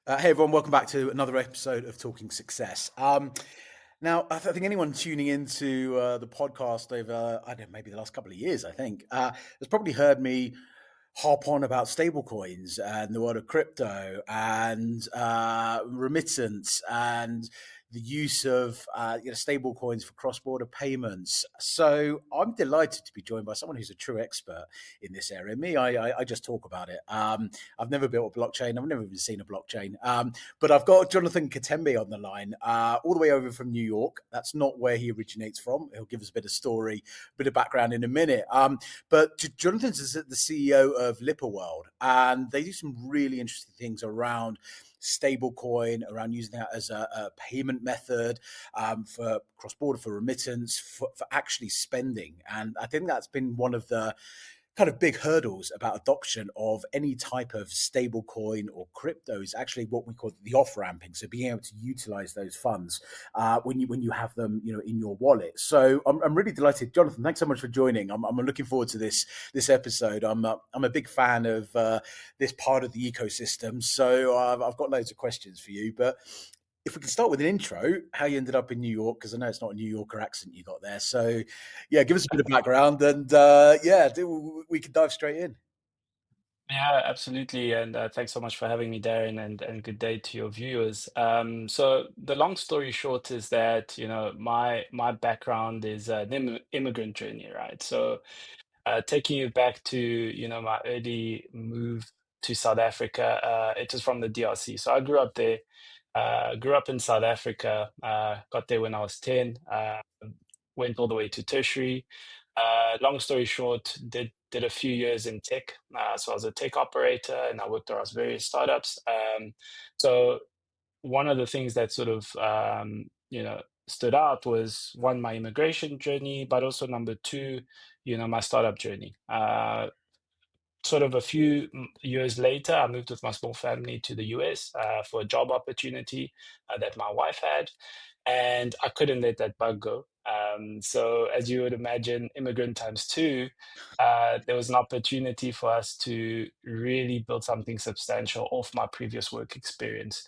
Hey everyone, welcome back to another episode of Talking Success. Now, I think anyone tuning into the podcast over, I don't know, maybe the last couple of years, I think, has probably heard me harp on about stablecoins and the world of crypto and remittance and the use of stablecoins for cross-border payments. So I'm delighted to be joined by someone who's a true expert in this area. Me, I just talk about it. I've never built a blockchain. I've never even seen a blockchain. But I've got Jonathan Katende on the line, all the way over from New York. That's not where he originates from. He'll give us a bit of story, a bit of background in a minute. But Jonathan's the CEO of Lipa World, and they do some really interesting things around stablecoin, around using that as a payment method for cross-border, for remittance, for actually spending. And I think that's been one of the kind of big hurdles about adoption of any type of stable coin or crypto is actually what we call the off ramping. So being able to utilize those funds when you have them, in your wallet. So I'm really delighted, Jonathan. Thanks so much for joining. I'm looking forward to this episode. I'm a big fan of this part of the ecosystem. So I've got loads of questions for you, but if we can start with an intro, how you ended up in New York, because I know it's not a New Yorker accent you got there. So, yeah, give us a bit of background, and we can dive straight in. Yeah, absolutely. And thanks so much for having me, Darren, and good day to your viewers. So the long story short is that, my background is an immigrant journey, right? So taking you back to, my early move to South Africa, it was from the DRC. So I grew up there, grew up in South Africa, got there when I was 10, went all the way to tertiary. Long story short, did a few years in tech. So I was a tech operator and I worked across various startups. So one of the things that sort of stood out was one, my immigration journey, but also number two, my startup journey. Sort of a few years later, I moved with my small family to the US for a job opportunity that my wife had, and I couldn't let that bug go. So, as you would imagine, immigrant times two, there was an opportunity for us to really build something substantial off my previous work experience.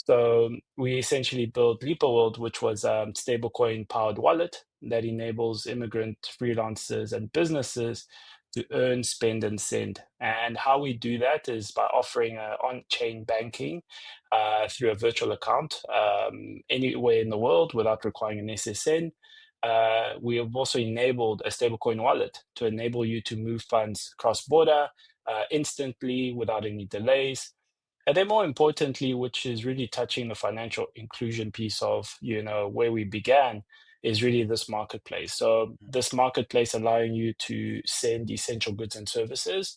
So, we essentially built Lipa World, which was a stablecoin powered wallet that enables immigrant freelancers and businesses to earn, spend, and send. And how we do that is by offering on-chain banking through a virtual account anywhere in the world without requiring an SSN. We have also enabled a stablecoin wallet to enable you to move funds cross-border instantly without any delays. And then more importantly, which is really touching the financial inclusion piece of, where we began, is really this marketplace. So this marketplace allowing you to send essential goods and services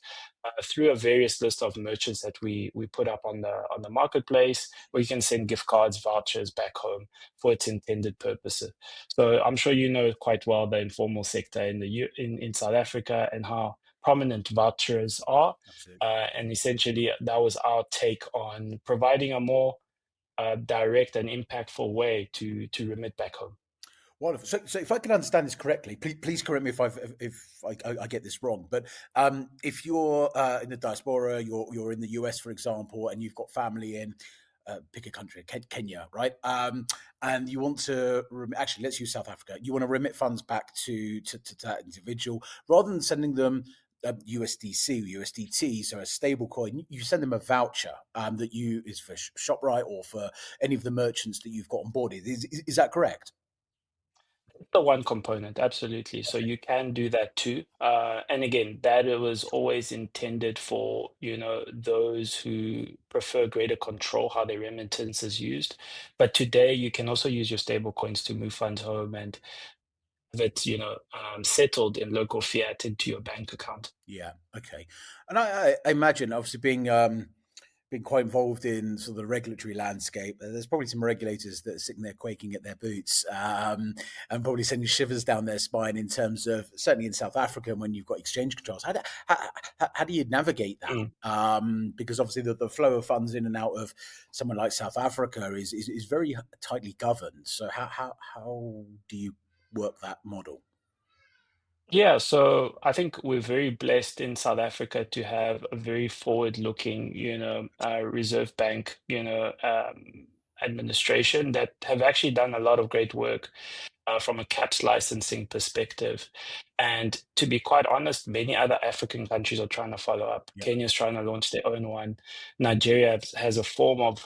through a various list of merchants that we put up on the marketplace, where you can send gift cards, vouchers back home for its intended purposes. So I'm sure you know quite well the informal sector in South Africa and how prominent vouchers are. Absolutely. And essentially, that was our take on providing a more direct and impactful way to remit back home. Wonderful. So if I can understand this correctly, please correct me if I get this wrong. But if you're in the diaspora, you're in the US, for example, and you've got family in pick a country, Kenya, right? And you want to actually let's use South Africa. You want to remit funds back to that individual rather than sending them USDC, USDT, so a stable coin. You send them a voucher that you is for Shoprite or for any of the merchants that you've got on board. Is that correct? The one component, absolutely. So you can do that too. And again, that it was always intended for, those who prefer greater control how their remittance is used. But today you can also use your stable coins to move funds home and have it, settled in local fiat into your bank account. Yeah. Okay. And I imagine, obviously, being quite involved in sort of the regulatory landscape, there's probably some regulators that are sitting there quaking at their boots, and probably sending shivers down their spine in terms of certainly in South Africa when you've got exchange controls. How do you navigate that? Mm. Because obviously the flow of funds in and out of somewhere like South Africa is very tightly governed. So how do you work that model? Yeah, so I think we're very blessed in South Africa to have a very forward-looking, Reserve Bank, administration that have actually done a lot of great work from a caps licensing perspective. And to be quite honest, many other African countries are trying to follow up. Yeah. Kenya's trying to launch their own one. Nigeria has a form of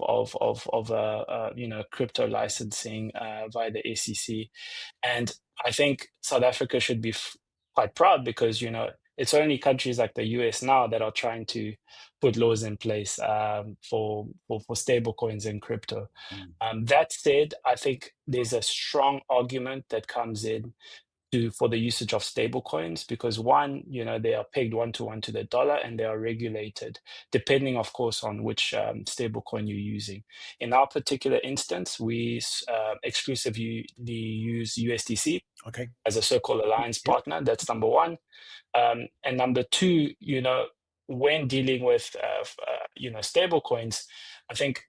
crypto licensing via the SEC. And I think South Africa should be quite proud because, it's only countries like the US now that are trying to put laws in place for stable coins and crypto. Mm. That said, I think there's a strong argument that comes in for the usage of stable coins because one, they are pegged one to the dollar and they are regulated depending, of course, on which stable coin you're using. In our particular instance, we exclusively use USDC Okay. as a so-called alliance Yeah. partner. That's number one. And number two, when dealing with stable coins, I think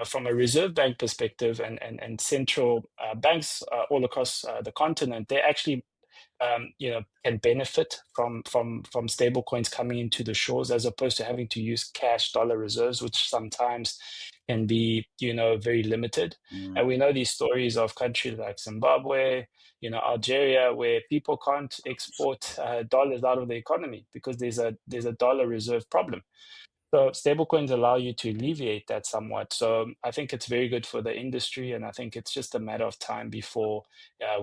from a reserve bank perspective and central banks all across the continent, they actually can benefit from stable coins coming into the shores as opposed to having to use cash dollar reserves, which sometimes can be, very limited. Mm. And we know these stories of countries like Zimbabwe, Algeria, where people can't export dollars out of the economy because there's a dollar reserve problem. So stablecoins allow you to alleviate that somewhat. So I think it's very good for the industry, and I think it's just a matter of time before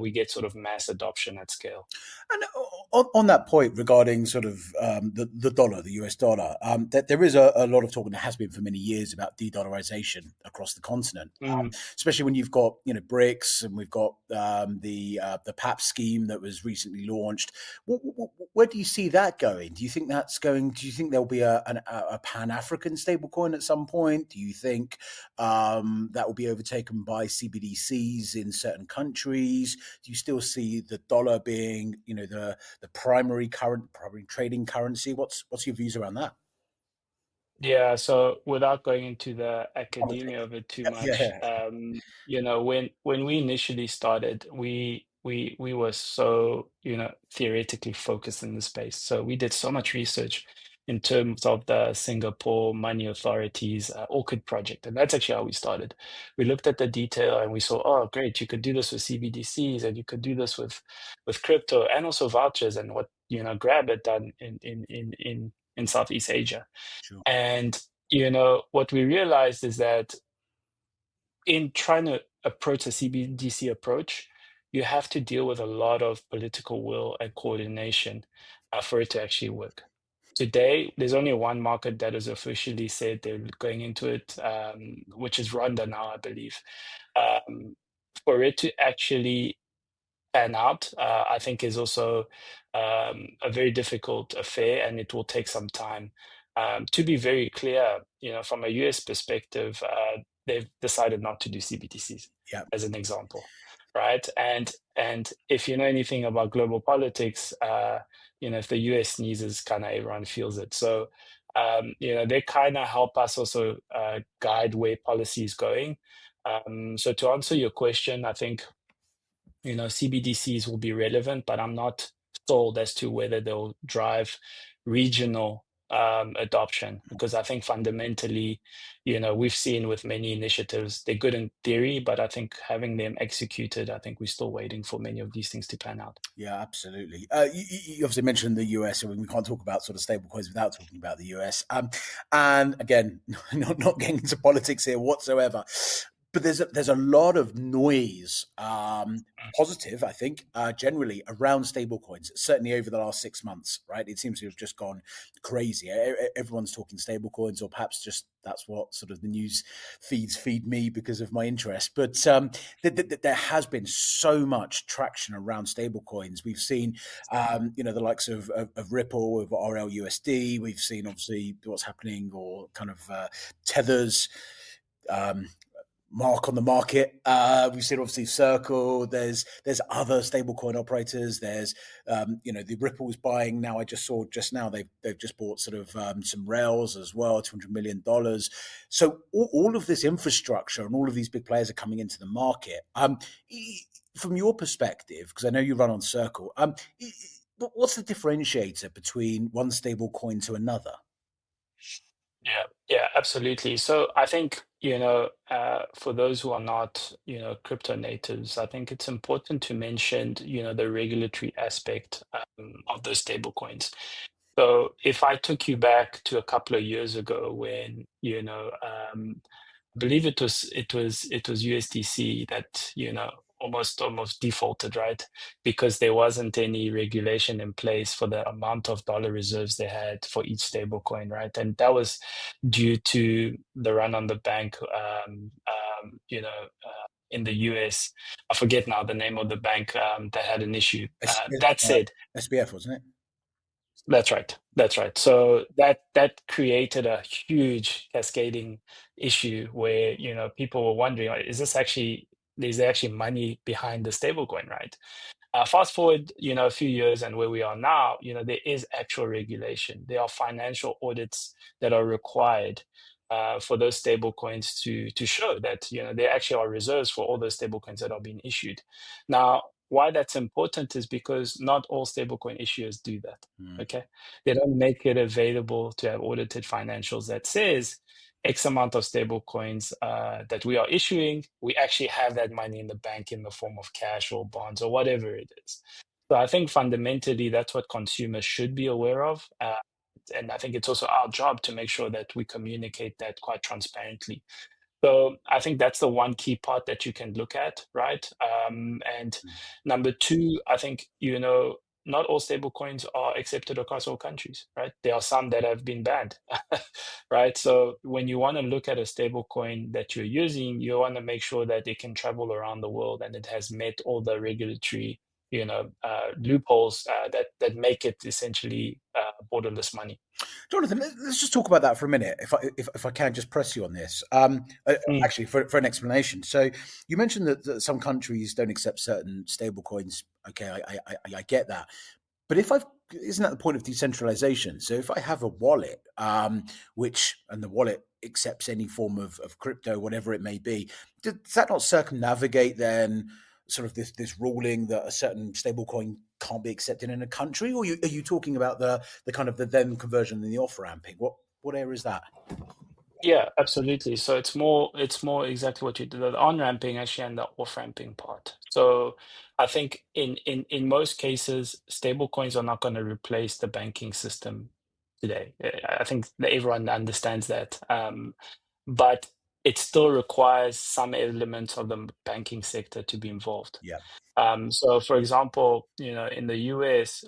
we get sort of mass adoption at scale. And on that point regarding sort of the dollar, the US dollar, that there is a lot of talk, and there has been for many years, about de-dollarization across the continent, Mm. especially when you've got BRICS and we've got the PAP scheme that was recently launched. Where do you see that going? Do you think that's going? Do you think there'll be a Pan African stablecoin at some point? Do you think that will be overtaken by CBDCs in certain countries? Do you still see the dollar being, the primary trading currency? What's your views around that? Yeah, so without going into the academia Politics. of it too Yeah, much, yeah, when we initially started, we were so, theoretically focused in the space. So we did so much research in terms of the Singapore Money Authority's Orchid project, and that's actually how we started. We looked at the detail and we saw, oh, great, you could do this with CBDCs and you could do this with crypto and also vouchers and what, Grab had done in Southeast Asia. sure. And, what we realized is that in trying to approach a CBDC approach, you have to deal with a lot of political will and coordination for it to actually work. Today, there's only one market that has officially said they're going into it, which is Rwanda now, I believe. Um, for it to actually pan out, I think is also a very difficult affair, and it will take some time. To be very clear, from a US perspective, they've decided not to do CBDCs, Yeah, as an example, right? And if you know anything about global politics, if the US sneezes, kind of everyone feels it. So, they kind of help us also guide where policy is going. So to answer your question, I think CBDCs will be relevant, but I'm not sold as to whether they'll drive regional adoption because I think fundamentally, we've seen with many initiatives, they're good in theory, but I think having them executed, I think we're still waiting for many of these things to pan out. yeah, absolutely. You obviously mentioned the US, and we can't talk about sort of stablecoins without talking about the US. And again, not getting into politics here whatsoever, but there's a lot of noise, positive, I think, generally around stablecoins. Certainly over the last 6 months, right? It seems to have just gone crazy. Everyone's talking stablecoins, or perhaps just that's what sort of the news feeds feed me because of my interest. But there has been so much traction around stablecoins. We've seen, the likes of Ripple with RLUSD. We've seen obviously what's happening, or kind of Tether's um, mark on the market. We've seen obviously Circle. There's other stablecoin operators. There's the Ripple's buying now. I just saw just now they've just bought sort of some rails as well, $200 million. So all of this infrastructure and all of these big players are coming into the market. From your perspective, because I know you run on Circle, what's the differentiator between one stable coin to another? Yeah, yeah, absolutely. So I think, for those who are not, crypto natives, I think it's important to mention, the regulatory aspect of those stable coins. So if I took you back to a couple of years ago when, I believe it was USDC that, almost defaulted, right? Because there wasn't any regulation in place for the amount of dollar reserves they had for each stable coin, right? And that was due to the run on the bank, in the US. I forget now the name of the bank that had an issue. That said, SBF, wasn't it? that's right. That's right. So that created a huge cascading issue where, people were wondering, is there actually money behind the stablecoin, right? Fast forward, a few years and where we are now, there is actual regulation. There are financial audits that are required for those stable coins to show that, there actually are reserves for all those stable coins that are being issued. Now, why that's important is because not all stablecoin issuers do that. Mm. Okay, they don't make it available to have audited financials that says X amount of stable coins that we are issuing, we actually have that money in the bank in the form of cash or bonds or whatever it is. So I think fundamentally that's what consumers should be aware of. And I think it's also our job to make sure that we communicate that quite transparently. So I think that's the one key part that you can look at, right? And number two, I think, not all stablecoins are accepted across all countries, right? There are some that have been banned, right? So when you want to look at a stablecoin that you're using, you want to make sure that it can travel around the world and it has met all the regulatory, loopholes that make it essentially borderless money. Jonathan, let's just talk about that for a minute, if I can just press you on this. Mm, Actually, for an explanation. So you mentioned that some countries don't accept certain stable coins. Okay, I get that. But if I've isn't that the point of decentralization? So if I have a wallet, and the wallet accepts any form of crypto, whatever it may be, does that not circumnavigate then sort of this ruling that a certain stablecoin can't be accepted in a country? Or are you talking about the kind of the then conversion and the off ramping? What area is that? Yeah, absolutely. So it's more exactly what you did, the on-ramping actually and the off-ramping part. So I think in most cases, stable coins are not going to replace the banking system today. I think that everyone understands that. But it still requires some elements of the banking sector to be involved. Yeah, So, for example, in the US,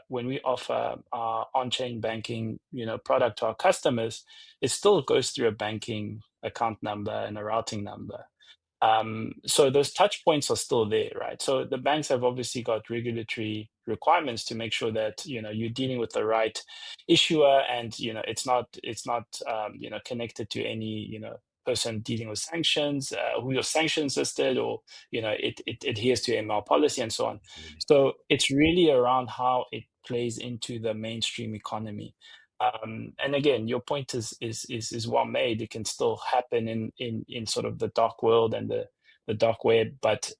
when we offer our on-chain banking, product to our customers, it still goes through a banking account number and a routing number. So those touch points are still there, right? So the banks have obviously got regulatory requirements to make sure that you're dealing with the right issuer, and it's not connected to any person dealing with sanctions, who your sanctions listed, or it adheres to ML policy and so on. absolutely. So it's really around how it plays into the mainstream economy. And again, your point is well made. It can still happen in sort of the dark world and the dark web, but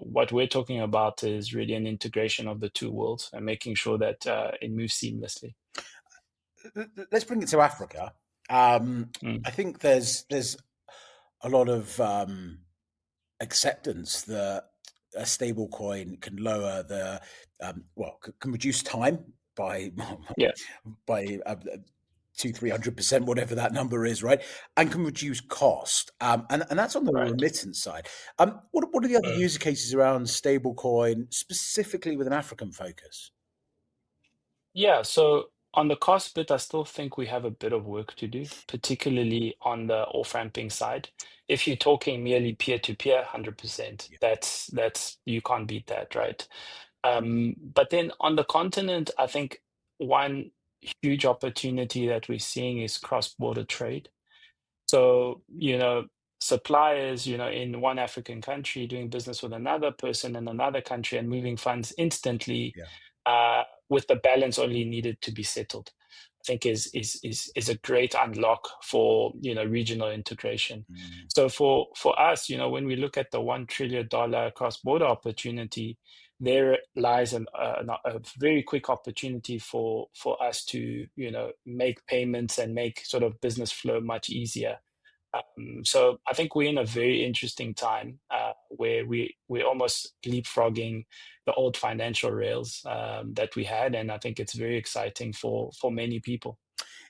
what we're talking about is really an integration of the two worlds and making sure that it moves seamlessly. Let's bring it to Africa. Mm, I think there's a lot of acceptance that a stable coin can lower can reduce time by yeah, by 200-300%, whatever that number is, right? And can reduce cost. And that's on the right. remittance side. What are the other Mm. user cases around stablecoin, specifically with an African focus? Yeah, so on the cost bit, I still think we have a bit of work to do, particularly on the off-ramping side. If you're talking merely peer-to-peer, 100%, Yeah, that's you can't beat that, right? But then on the continent, I think one huge opportunity that we're seeing is cross-border trade. So, suppliers, in one African country doing business with another person in another country and moving funds instantly, yeah. with the balance only needed to be settled, I think is a great unlock for regional integration. Mm, So for us, when we look at the $1 trillion cross-border opportunity, there lies a very quick opportunity for us to, make payments and make sort of business flow much easier. So I think we're in a very interesting time where we're almost leapfrogging the old financial rails that we had, and I think it's very exciting for many people.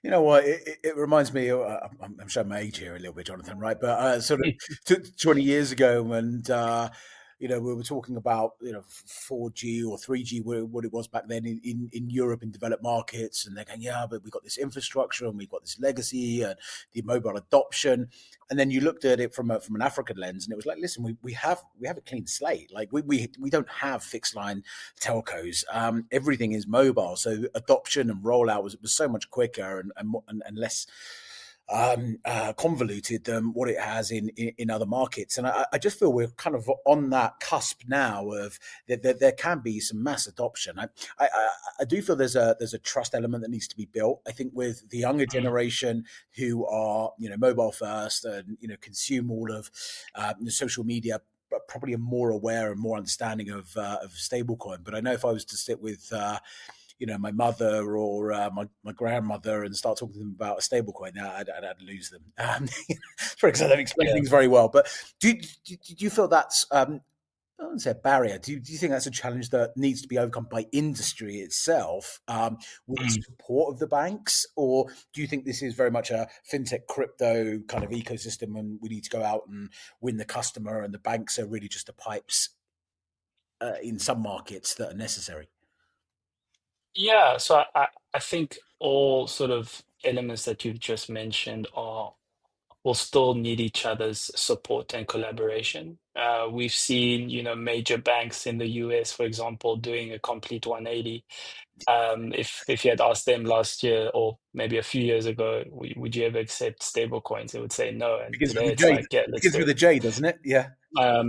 You know what? It reminds me. I'm showing my age here a little bit, Jonathan, right? But sort of 20 years ago, and we were talking about 4G or 3G, what it was back then in Europe in developed markets, and they're going, yeah, but we've got this infrastructure and we've got this legacy and the mobile adoption. And then you looked at it from an African lens, and it was like, listen, we have a clean slate. Like we don't have fixed line telcos. Everything is mobile, so adoption and rollout was so much quicker and less convoluted than what it has in other markets. And I just feel we're kind of on that cusp now of that there can be some mass adoption. I do feel there's a trust element that needs to be built. I think with the younger Mm. generation who are mobile first and consume all of social media, but probably are more aware and more understanding of stablecoin. But I know if I was to sit with my mother or my grandmother and start talking to them about a stablecoin, I'd lose them. Because I don't explain Yeah. things very well. But do you feel that's I wouldn't say a barrier. Do you think that's a challenge that needs to be overcome by industry itself with the Mm. support of the banks? Or do you think this is very much a fintech crypto kind of ecosystem and we need to go out and win the customer and the banks are really just the pipes in some markets that are necessary? Yeah, so I think all sort of elements that you've just mentioned are will still need each other's support and collaboration. We've seen, major banks in the US, for example, doing a complete 180. If you had asked them last year or maybe a few years ago, would you ever accept stable coins? They would say no. And Begins with today a it's J. like, yeah, let's Begins do with it. a J, doesn't it? Yeah, I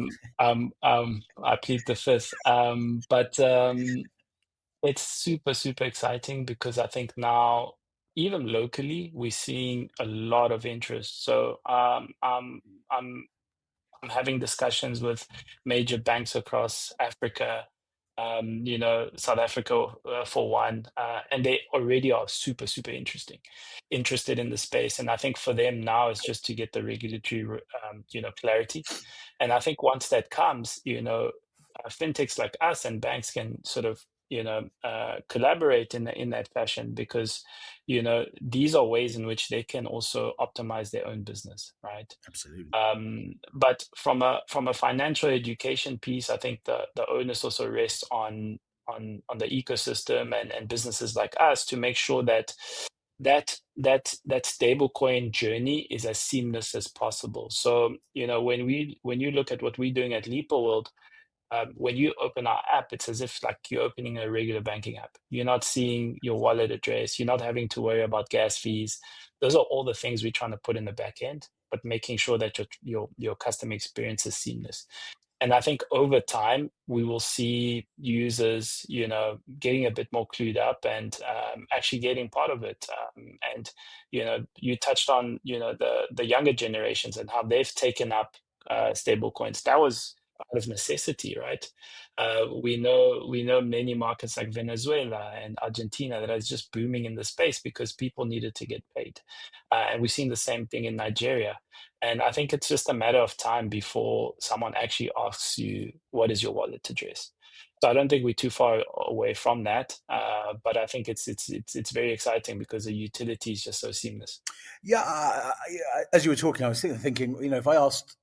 plead the fifth. But it's super, super exciting because I think now, even locally, we're seeing a lot of interest. So I'm I'm having discussions with major banks across Africa, South Africa for one, and they already are super, super interested in the space. And I think for them now is just to get the regulatory, clarity. And I think once that comes, fintechs like us and banks can sort of, collaborate in that fashion because, these are ways in which they can also optimize their own business, right? absolutely. But from a financial education piece, I think the onus also rests on the ecosystem and businesses like us to make sure that stablecoin journey is as seamless as possible. So when you look at what we're doing at Lipa World, when you open our app, it's as if like you're opening a regular banking app. You're not seeing your wallet address. You're not having to worry about gas fees. Those are all the things we're trying to put in the back end, but making sure that your customer experience is seamless. And I think over time we will see users, getting a bit more clued up and actually getting part of it. And you touched on, the younger generations and how they've taken up stable coins. That was out of necessity, right? We know many markets like Venezuela and Argentina that is just booming in the space because people needed to get paid, and we've seen the same thing in Nigeria. And I think it's just a matter of time before someone actually asks you, "What is your wallet address?" So I don't think we're too far away from that, but I think it's very exciting because the utility is just so seamless. Yeah, as you were talking, I was thinking, if I asked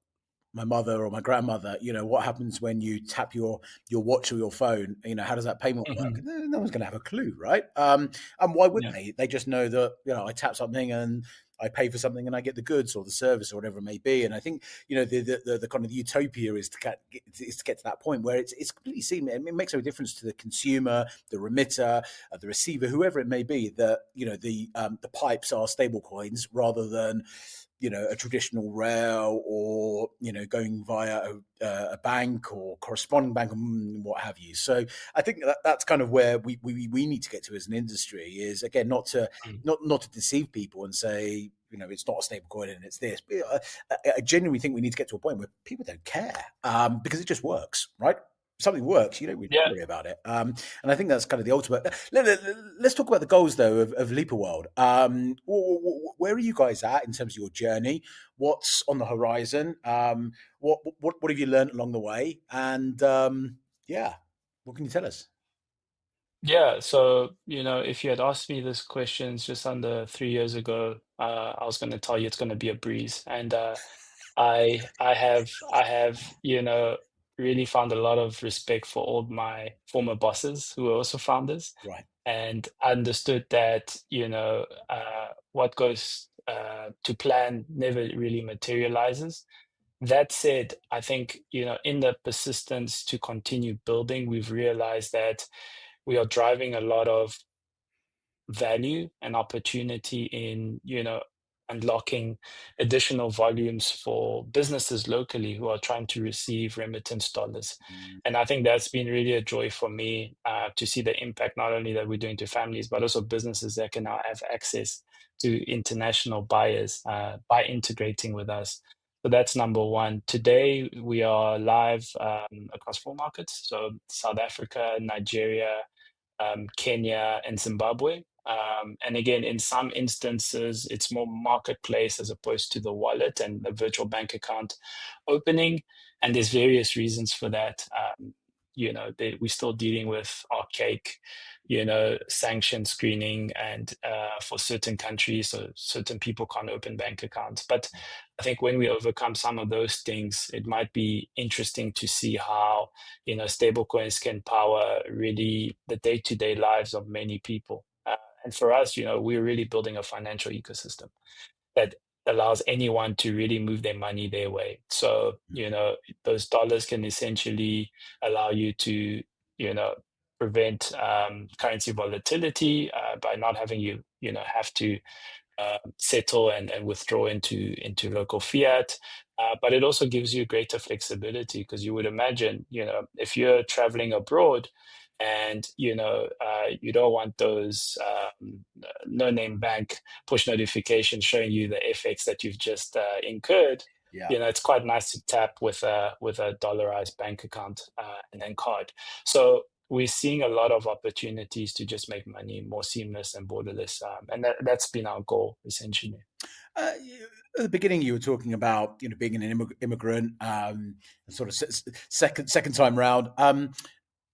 my mother or my grandmother, what happens when you tap your watch or your phone? How does that payment work? Mhm. No one's going to have a clue, right? And why would Yeah. they? They just know that I tap something and I pay for something and I get the goods or the service or whatever it may be. And I think the kind of utopia is to get to that point where it's completely seamless. It makes no difference to the consumer, the remitter, the receiver, whoever it may be. That the pipes are stable coins rather than a traditional rail or going via a bank or corresponding bank and what have you. So I think that's kind of where we need to get to as an industry is again Mm. not to deceive people and say it's not a stable coin and it's this. But I genuinely think we need to get to a point where people don't care because it just works, right? something works, you don't really Yeah. worry about it. And I think that's kind of the ultimate. Let's talk about the goals, though, of Lipa World. Where are you guys at in terms of your journey? What's on the horizon? What have you learned along the way? And yeah, what can you tell us? Yeah, so if you had asked me this questions just under 3 years ago, I was going to tell you it's going to be a breeze. And I have really found a lot of respect for all my former bosses who were also founders, Right. and understood that what goes to plan never really materializes. That said, I think in the persistence to continue building, we've realized that we are driving a lot of value and opportunity in unlocking additional volumes for businesses locally who are trying to receive remittance dollars. Mm, And I think that's been really a joy for me, to see the impact not only that we're doing to families but also businesses that can now have access to international buyers by integrating with us. So that's number one. Today we are live across 4 markets, so South Africa, Nigeria, Kenya, and Zimbabwe. And again, in some instances, it's more marketplace as opposed to the wallet and the virtual bank account opening. And there's various reasons for that. We're still dealing with archaic, sanction screening, and for certain countries, so certain people can't open bank accounts. But I think when we overcome some of those things, it might be interesting to see how stablecoins can power really the day-to-day lives of many people. And for us, we're really building a financial ecosystem that allows anyone to really move their money their way. So, those dollars can essentially allow you to, prevent currency volatility by not having have to settle and withdraw into local fiat. But it also gives you greater flexibility, because you would imagine, if you're traveling abroad and you don't want those no-name bank push notifications showing you the FX that you've just incurred. yeah. It's quite nice to tap with a dollarized bank account and then card. So we're seeing a lot of opportunities to just make money more seamless and borderless, and that's been our goal essentially. At the beginning, you were talking about being an immigrant, sort of second time round.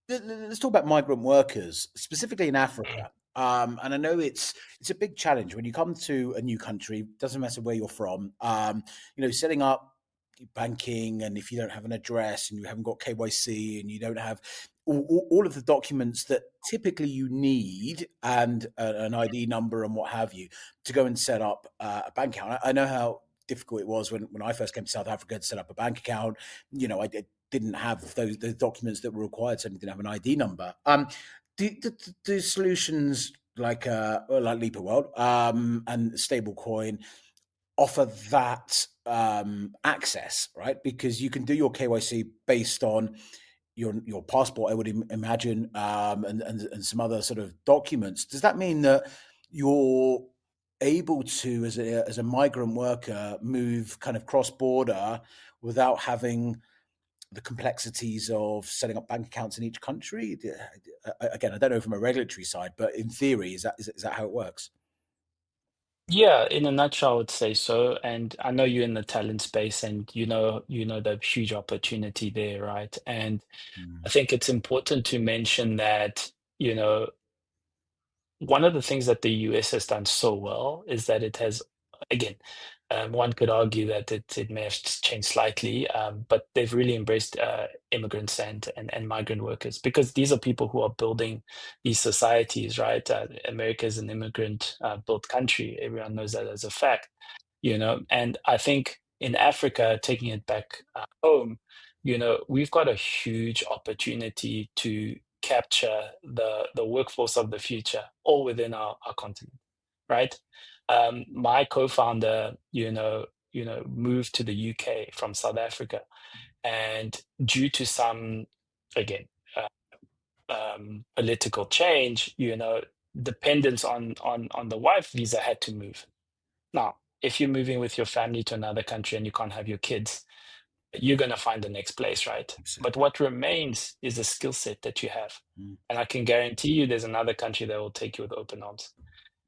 Let's talk about migrant workers, specifically in Africa. And I know it's a big challenge when you come to a new country. Doesn't matter where you're from. Setting up banking, and if you don't have an address and you haven't got KYC and you don't have all of the documents that typically you need, and an ID number and what have you, to go and set up a bank account. I know how difficult it was when I first came to South Africa to set up a bank account. I didn't have those documents that were required, so I didn't have an ID number. Do solutions like Lipa World and stablecoin offer that access, right? Because you can do your KYC based on your passport, I would imagine, and some other sort of documents. Does that mean that you're able to, as a migrant worker, move kind of cross border without having the complexities of setting up bank accounts in each country? Again, I don't know from a regulatory side, but in theory, is that how it works? Yeah, in a nutshell, I would say so. And I know you're in the talent space, and you know the huge opportunity there, right? And I Mm, think it's important to mention that, one of the things that the US has done so well is that it has, again, one could argue that it may have changed slightly, but they've really embraced immigrants and migrant workers, because these are people who are building these societies, right? America is an immigrant built country. Everyone knows that as a fact, and I think in Africa, taking it back home, we've got a huge opportunity to capture the workforce of the future all within our continent, right? My co-founder, moved to the UK from South Africa, and due to some, again, political change, dependence on the wife visa had to move. Now, if you're moving with your family to another country and you can't have your kids, you're going to find the next place, right? But Absolutely. what remains is the skill set that you have. Mm. And I can guarantee you there's another country that will take you with open arms.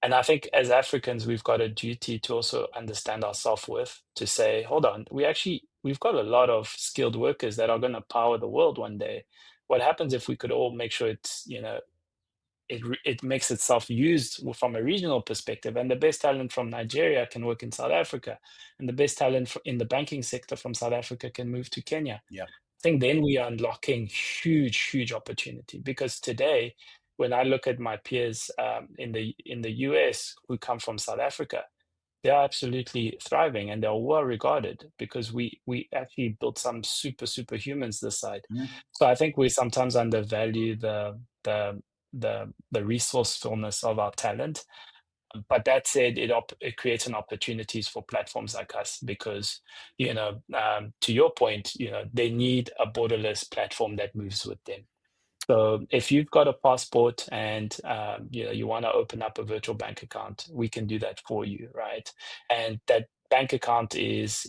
And I think as Africans, we've got a duty to also understand our self-worth, to say, hold on, we've got a lot of skilled workers that are going to power the world one day. What happens if we could all make sure it makes itself used from a regional perspective, and the best talent from Nigeria can work in South Africa, and the best talent in the banking sector from South Africa can move to Kenya. Yeah. I think then we are unlocking huge opportunity, because today, when I look at my peers in the US who come from South Africa, they are absolutely thriving and they're well regarded because we actually built some super humans this side. Mm. So I think we sometimes undervalue the resourcefulness of our talent. But that said, it creates an opportunities for platforms like us, because to your point, they need a borderless platform that moves with them. So if you've got a passport and you want to open up a virtual bank account, we can do that for you, right? And that bank account is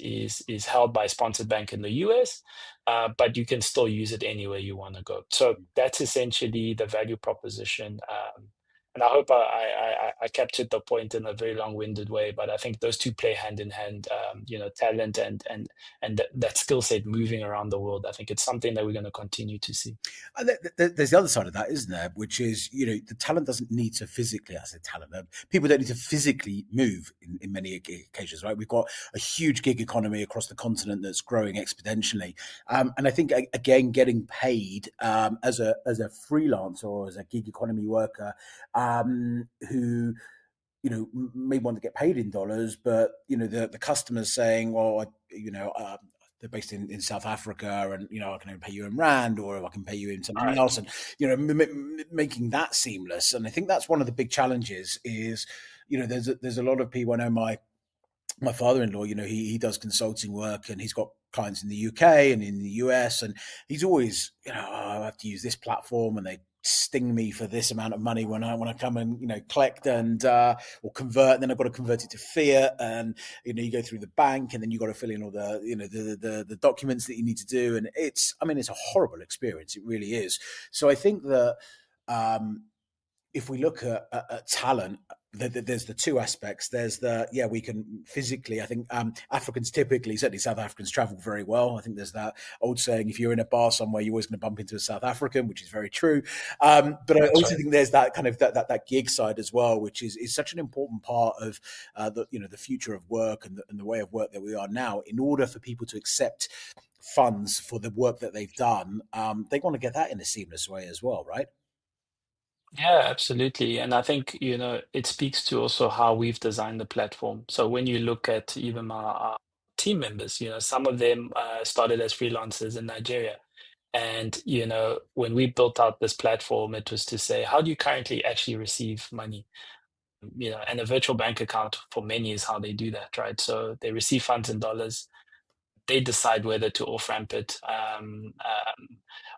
held by a sponsored bank in the US, but you can still use it anywhere you want to go. So that's essentially the value proposition. And I hope I captured the point in a very long-winded way, but I think those two play hand in hand. Talent and that skill set moving around the world. I think it's something that we're going to continue to see. And there's the other side of that, isn't there? Which is, the talent doesn't need to physically, I say talent, people don't need to physically move in many occasions, right? We've got a huge gig economy across the continent that's growing exponentially. And I think, again, getting paid as a freelancer or as a gig economy worker who may want to get paid in dollars, but the customer's saying, well, they're based in South Africa, and I can only pay you in rand, or I can pay you in something Right. else, and making that seamless. And I think that's one of the big challenges. Is there's a lot of people. I know my father-in-law, he does consulting work, and he's got clients in the UK and in the US, and he's always, I have to use this platform, and they sting me for this amount of money when I come and collect and or convert, and then I've got to convert it to fiat, and you go through the bank, and then you got to fill in all the the documents that you need to do, and it's a horrible experience. It really is. So I think that if we look at talent, there's the two aspects. There's we can physically. I think Africans typically, certainly South Africans, travel very well. I think there's that old saying: if you're in a bar somewhere, you're always going to bump into a South African, which is very true. But I That's also right. think there's that kind of that gig side as well, which is such an important part of the future of work and the way of work that we are now. In order for people to accept funds for the work that they've done, they want to get that in a seamless way as well, right? Yeah, absolutely. And I think, it speaks to also how we've designed the platform. So when you look at even our team members, some of them started as freelancers in Nigeria. And, when we built out this platform, it was to say, how do you currently actually receive money? And a virtual bank account for many is how they do that, right? So they receive funds in dollars. They decide whether to off ramp it,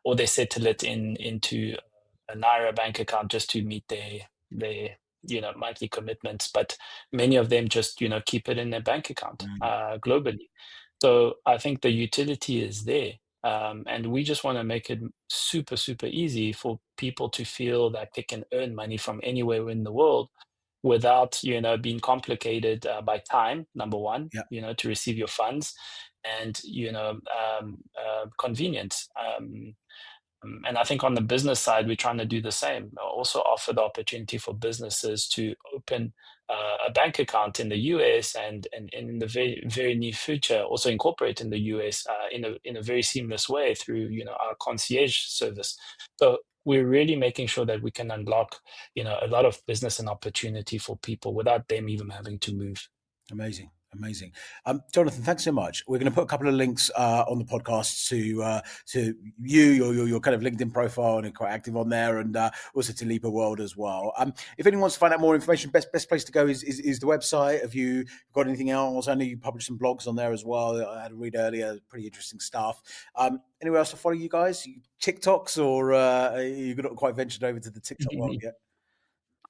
or they settle it into a Naira bank account just to meet their monthly commitments. But many of them just keep it in their bank account Mm. globally. So I think the utility is there. And we just want to make it super easy for people to feel that they can earn money from anywhere in the world without being complicated by time, number one, Yeah. to receive your funds, and convenience. And I think on the business side, we're trying to do the same. Also offer the opportunity for businesses to open a bank account in the US, and in the very near future also incorporate in the US in a very seamless way through our concierge service. So we're really making sure that we can unlock a lot of business and opportunity for people without them even having to move. Amazing, amazing. Jonathan, thanks so much. We're going to put a couple of links on the podcast to you, your kind of LinkedIn profile, and quite active on there, and also to Lipa World as well. If anyone wants to find out more information, best place to go is the website. Have you got anything else? I know you published some blogs on there as well. I had a read earlier, pretty interesting stuff. Anywhere else to follow you guys? TikToks, or you've not quite ventured over to the TikTok world yet?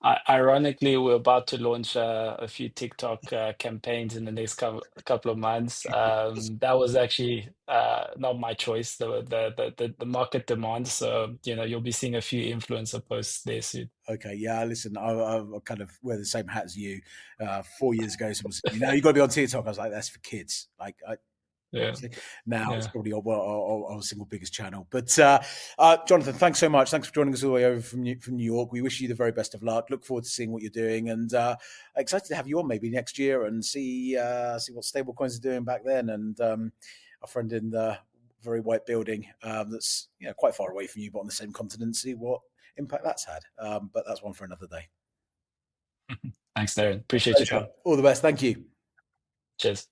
Ironically, we're about to launch a few TikTok campaigns in the next couple of months. That was actually not my choice. The market demands. So, you'll be seeing a few influencer posts there soon. Okay, yeah. Listen, I kind of wear the same hat as you. 4 years ago, someone said, you got to be on TikTok. I was like, that's for kids. Like, Yeah, obviously. Now it's yeah. probably our single biggest channel. But Jonathan, thanks so much. Thanks for joining us all the way over from New York. We wish you the very best of luck. Look forward to seeing what you're doing, and excited to have you on maybe next year and see what stablecoins are doing back then. And our friend in the very white building that's quite far away from you, but on the same continent, see what impact that's had. But that's one for another day. Thanks, Darren. Appreciate your Pleasure. time. All the best. Thank you. Cheers.